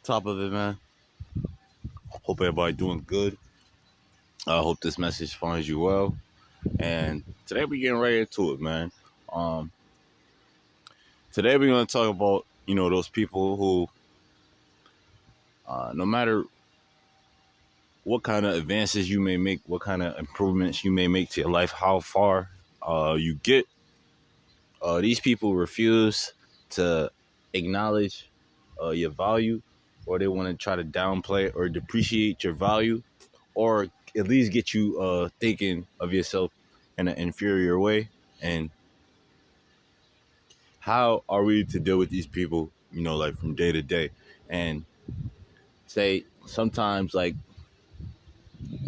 Top of it, man. Hope everybody doing good. I hope this message finds you well. And today we getting right into it, man. Um, Today we're gonna talk about those people who, no matter what kind of advances you may make, what kind of improvements you may make to your life, how far you get, these people refuse to acknowledge your value, or they want to try to downplay or depreciate your value, or at least get you thinking of yourself in an inferior way. And how are we to deal with these people, like from day to day? And say sometimes like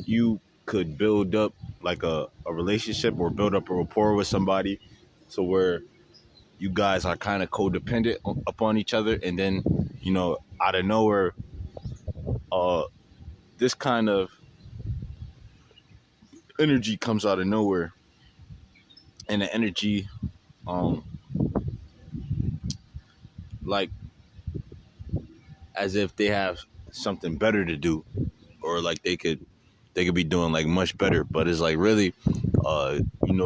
you could build up like a relationship or build up a rapport with somebody so where you guys are kind of codependent upon each other, and then out of nowhere uh this kind of energy comes out of nowhere, and the energy um like as if they have something better to do, or like they could be doing like much better, but it's like really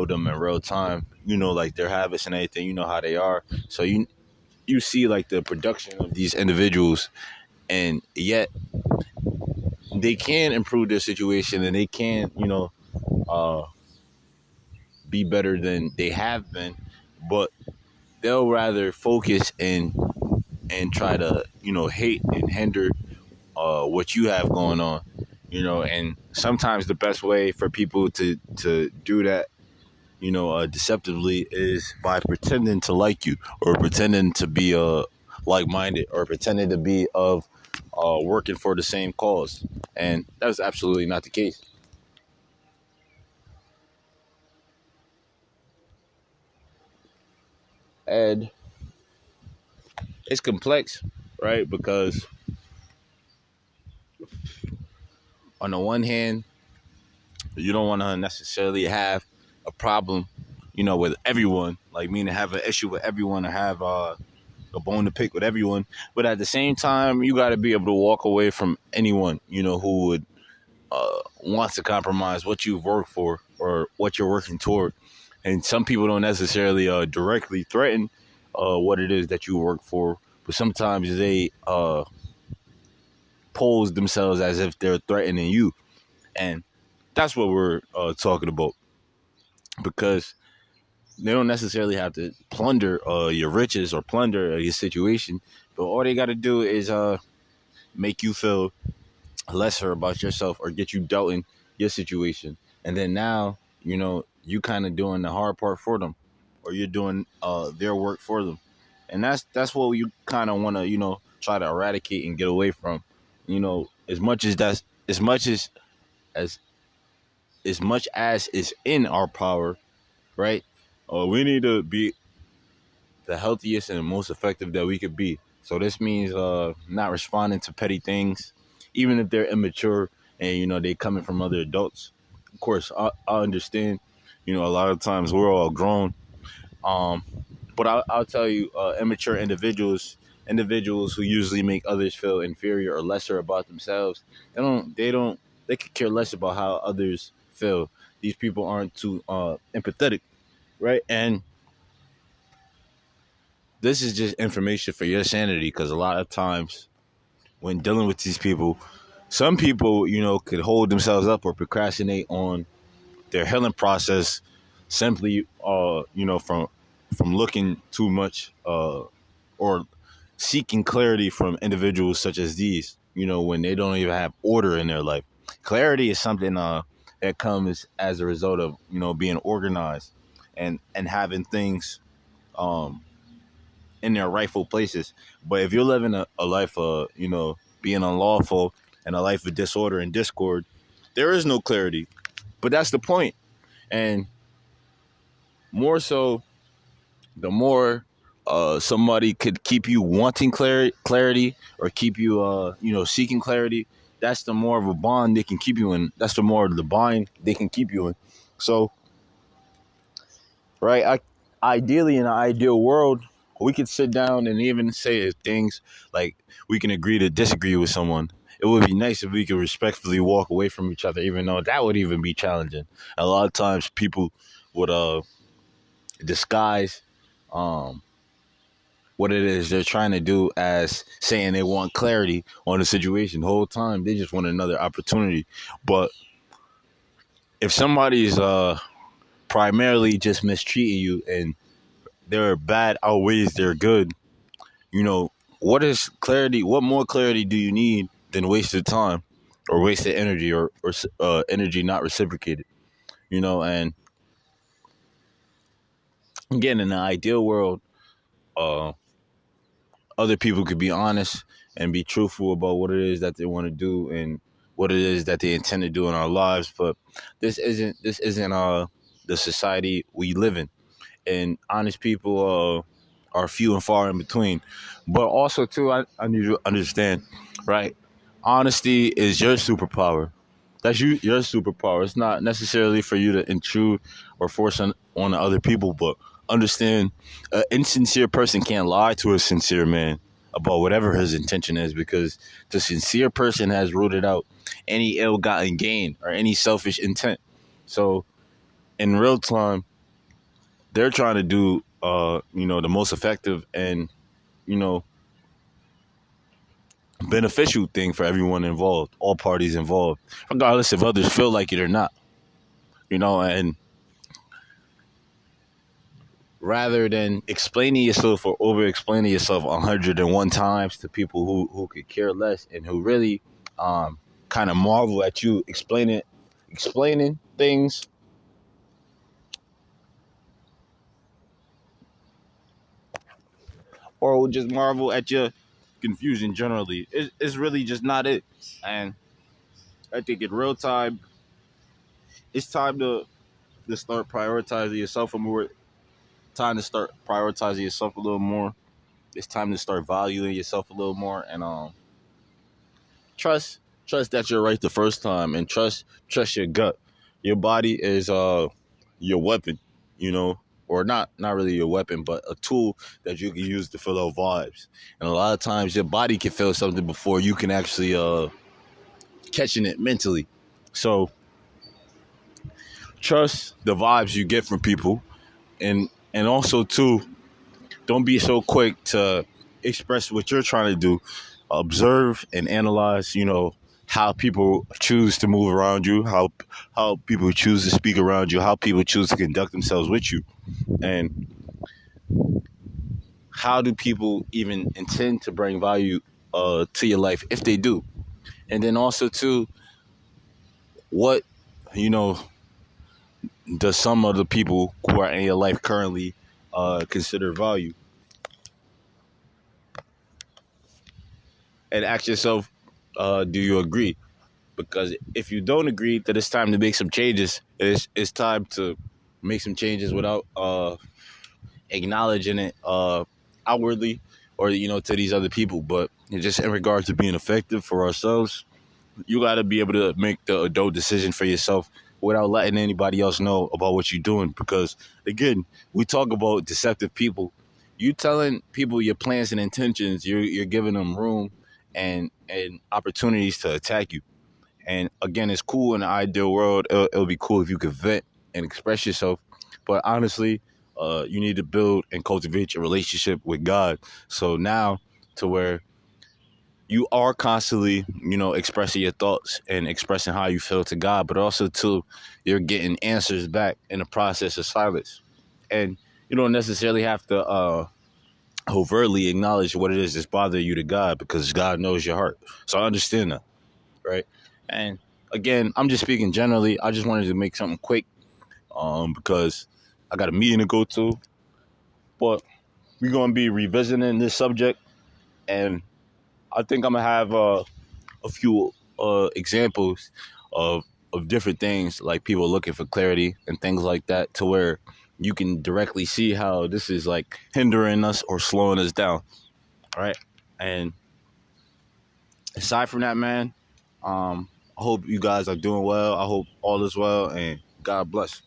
them in real time, like their habits and everything, how they are. So you see like the production of these individuals, and yet they can improve their situation, and they can uh be better than they have been, but they'll rather focus and try to hate and hinder what you have going on, and sometimes the best way for people to do that, deceptively, is by pretending to like you, or pretending to be like-minded, or pretending to be of working for the same cause, and that's absolutely not the case. And it's complex, right? Because on the one hand, you don't want to necessarily have a problem, with everyone, like meaning have an issue with everyone, or have a bone to pick with everyone. But at the same time, you got to be able to walk away from anyone, who would wants to compromise what you've worked for or what you're working toward. And some people don't necessarily directly threaten what it is that you work for, but sometimes they pose themselves as if they're threatening you. And that's what we're talking about, because they don't necessarily have to plunder your riches or plunder your situation, but all they got to do is make you feel lesser about yourself, or get you doubting your situation. And then now, you kind of doing the hard part for them, or you're doing their work for them. And that's what you kind of want to, try to eradicate and get away from. As much as that's as as much as is in our power, right? We need to be the healthiest and most effective that we could be. So this means not responding to petty things, even if they're immature and they coming from other adults. Of course, I understand. A lot of times we're all grown, um, but I'll tell you, immature individuals who usually make others feel inferior or lesser about themselves, they could care less about how others feel. These people aren't too empathetic, right? And this is just information for your sanity, because a lot of times when dealing with these people, some people, could hold themselves up or procrastinate on their healing process simply, from looking too much, or seeking clarity from individuals such as these, when they don't even have order in their life. Clarity is something that comes as a result of, being organized and having things um, in their rightful places. But if you're living a life of, being unlawful, and a life of disorder and discord, there is no clarity. But that's the point. And more so, the more somebody could keep you wanting clarity, or keep you, seeking clarity, that's the more of a bond they can keep you in. That's the more of the bind they can keep you in. So, right, ideally, in an ideal world, we could sit down and even say if things like we can agree to disagree with someone. It would be nice if we could respectfully walk away from each other, even though that would even be challenging. A lot of times people would disguise um what it is they're trying to do as saying they want clarity on the situation. The whole time they just want another opportunity. But if somebody's primarily just mistreating you and their bad outweighs their good, you know, what is clarity? What more clarity do you need than wasted time or wasted energy or energy not reciprocated? You know, and again, in the ideal world, uh, other people could be honest and be truthful about what it is that they want to do and what it is that they intend to do in our lives. But this isn't the society we live in, and honest people are few and far in between. But also too, I need you to understand, right? Honesty is your superpower. That's your superpower. It's not necessarily for you to intrude or force on other people, but understand an insincere person can't lie to a sincere man about whatever his intention is, because the sincere person has rooted out any ill-gotten gain or any selfish intent. So in real time, they're trying to do the most effective and you know beneficial thing for everyone involved, all parties involved, regardless if others feel like it or not. And rather than explaining yourself or over explaining yourself 101 times to people who could care less and who really kind of marvel at you explaining things, or will just marvel at your confusion generally, it's really just not it. And I think in real time, it's time to start prioritizing yourself more. Time to start prioritizing yourself a little more. It's time to start valuing yourself a little more, and trust that you're right the first time, and trust your gut. Your body is your weapon, or not really your weapon, but a tool that you can use to fill out vibes. And a lot of times your body can feel something before you can actually catching it mentally. So trust the vibes you get from people, and also too, don't be so quick to express what you're trying to do. Observe and analyze, how people choose to move around you, how people choose to speak around you, how people choose to conduct themselves with you, and how do people even intend to bring value to your life if they do. And then also too, what you know does some of the people who are in your life currently consider value, and ask yourself, do you agree? Because if you don't agree that it's time to make some changes, it's time to make some changes without acknowledging it outwardly, or to these other people. But just in regards to being effective for ourselves, you got to be able to make the adult decision for yourself without letting anybody else know about what you're doing. Because again, we talk about deceptive people. You telling people your plans and intentions, you're giving them room and opportunities to attack you. And again, it's cool in the ideal world. It'll be cool if you could vent and express yourself. But honestly, you need to build and cultivate your relationship with God. So now, to where you are constantly, expressing your thoughts and expressing how you feel to God, but also too, you're getting answers back in the process of silence. And you don't necessarily have to overtly acknowledge what it is that's bothering you to God, because God knows your heart. So I understand that, right? And again, I'm just speaking generally. I just wanted to make something quick, because I got a meeting to go to. But we're gonna be revisiting this subject, and I think I'm gonna have a few examples of different things, like people looking for clarity and things like that, to where you can directly see how this is like hindering us or slowing us down. All right. And aside from that, man, I hope you guys are doing well. I hope all is well, and God bless.